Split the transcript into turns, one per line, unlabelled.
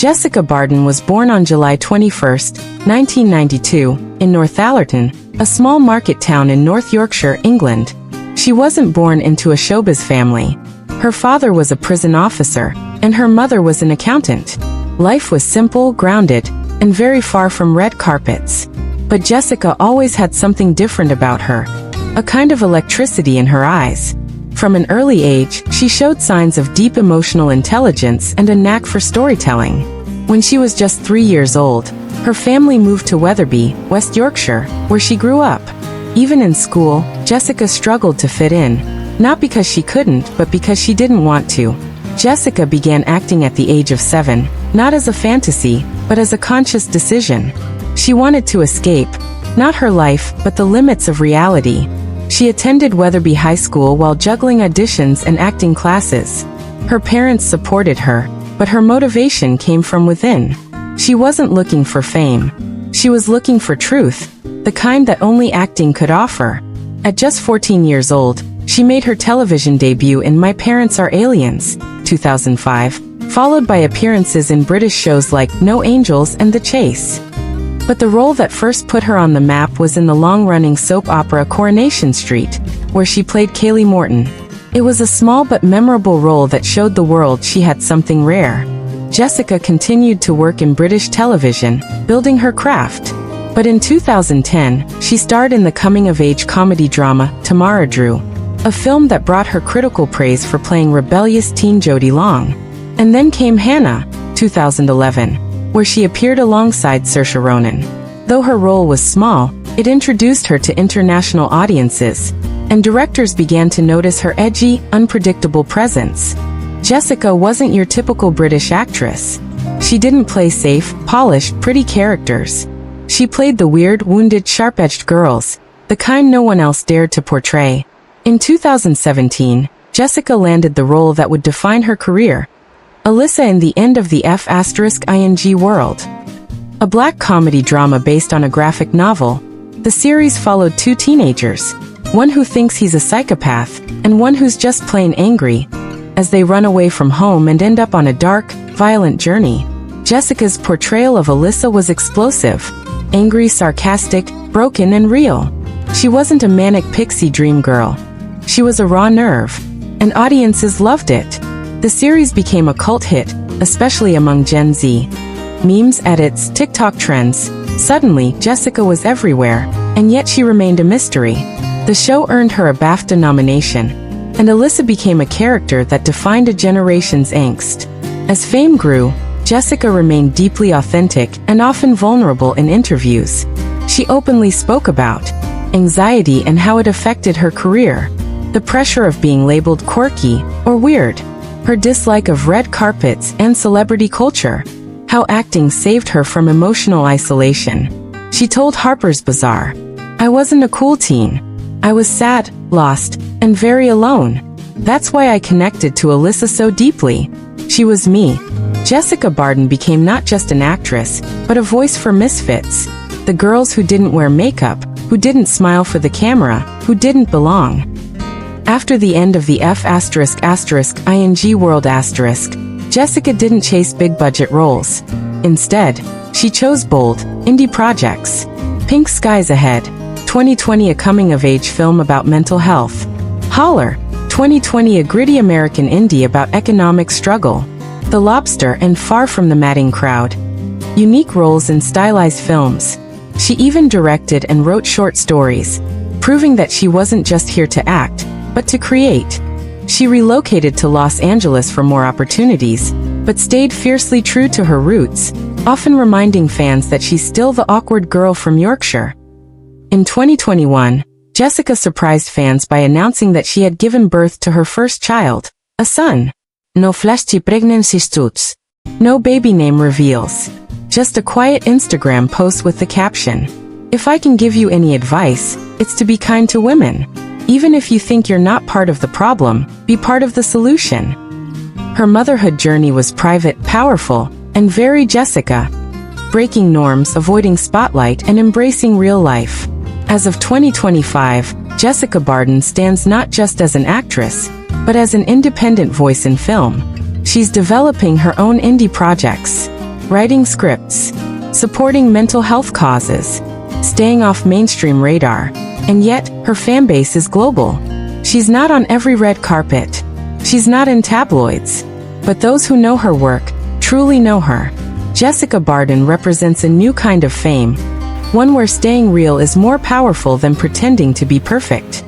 Jessica Barden was born on July 21, 1992, in Northallerton, a small market town in North Yorkshire, England. She wasn't born into a showbiz family. Her father was a prison officer, and her mother was an accountant. Life was simple, grounded, and very far from red carpets. But Jessica always had something different about her, a kind of electricity in her eyes. From an early age, she showed signs of deep emotional intelligence and a knack for storytelling. When she was just 3 years old, her family moved to Wetherby, West Yorkshire, where she grew up. Even in school, Jessica struggled to fit in, not because she couldn't, but because she didn't want to. Jessica began acting at the age of 7, not as a fantasy, but as a conscious decision. She wanted to escape, not her life, but the limits of reality. She attended Wetherby High School while juggling auditions and acting classes. Her parents supported her, but her motivation came from within. She wasn't looking for fame. She was looking for truth, the kind that only acting could offer. At just 14 years old, she made her television debut in My Parents Are Aliens, 2005, followed by appearances in British shows like No Angels and The Chase. But the role that first put her on the map was in the long-running soap opera Coronation Street, where she played Kaylee Morton. It was a small but memorable role that showed the world she had something rare. Jessica continued to work in British television, building her craft. But in 2010, she starred in the coming-of-age comedy drama Tamara Drew, a film that brought her critical praise for playing rebellious teen Jodie Long. And then came Hannah, 2011. Where she appeared alongside Saoirse Ronan. Though her role was small, it introduced her to international audiences, and directors began to notice her edgy, unpredictable presence. Jessica wasn't your typical British actress. She didn't play safe, polished, pretty characters. She played the weird, wounded, sharp-edged girls, the kind no one else dared to portray. In 2017, Jessica landed the role that would define her career, Alyssa in The End of the F***ing World. A black comedy drama based on a graphic novel, the series followed two teenagers, one who thinks he's a psychopath, and one who's just plain angry, as they run away from home and end up on a dark, violent journey. Jessica's portrayal of Alyssa was explosive, angry, sarcastic, broken, and real. She wasn't a manic pixie dream girl. She was a raw nerve, and audiences loved it. The series became a cult hit, especially among Gen Z. Memes, edits, TikTok trends. Suddenly, Jessica was everywhere, and yet she remained a mystery. The show earned her a BAFTA nomination, and Alyssa became a character that defined a generation's angst. As fame grew, Jessica remained deeply authentic and often vulnerable in interviews. She openly spoke about anxiety and how it affected her career, the pressure of being labeled quirky or weird, her dislike of red carpets and celebrity culture, how acting saved her from emotional isolation. She told Harper's Bazaar, "I wasn't a cool teen. I was sad, lost, and very alone. That's why I connected to Alyssa so deeply. She was me." Jessica Barden became not just an actress, but a voice for misfits, the girls who didn't wear makeup, who didn't smile for the camera, who didn't belong. After the end of the F***ing World*, Jessica didn't chase big-budget roles. Instead, she chose bold, indie projects. Pink Skies Ahead, 2020, a coming-of-age film about mental health. Holler, 2020, a gritty American indie about economic struggle. The Lobster and Far From the Madding Crowd. Unique roles in stylized films. She even directed and wrote short stories, proving that she wasn't just here to act, but to create. She relocated to Los Angeles for more opportunities, but stayed fiercely true to her roots, often reminding fans that she's still the awkward girl from Yorkshire. In 2021, Jessica surprised fans by announcing that she had given birth to her first child, a son. No flashy pregnancy studs. No baby name reveals. Just a quiet Instagram post with the caption, "If I can give you any advice, it's to be kind to women. Even if you think you're not part of the problem, be part of the solution." Her motherhood journey was private, powerful, and very Jessica. Breaking norms, avoiding spotlight, and embracing real life. As of 2025, Jessica Barden stands not just as an actress, but as an independent voice in film. She's developing her own indie projects, writing scripts, supporting mental health causes, staying off mainstream radar. And yet, her fan base is global. She's not on every red carpet. She's not in tabloids. But those who know her work truly know her. Jessica Barden represents a new kind of fame, one where staying real is more powerful than pretending to be perfect.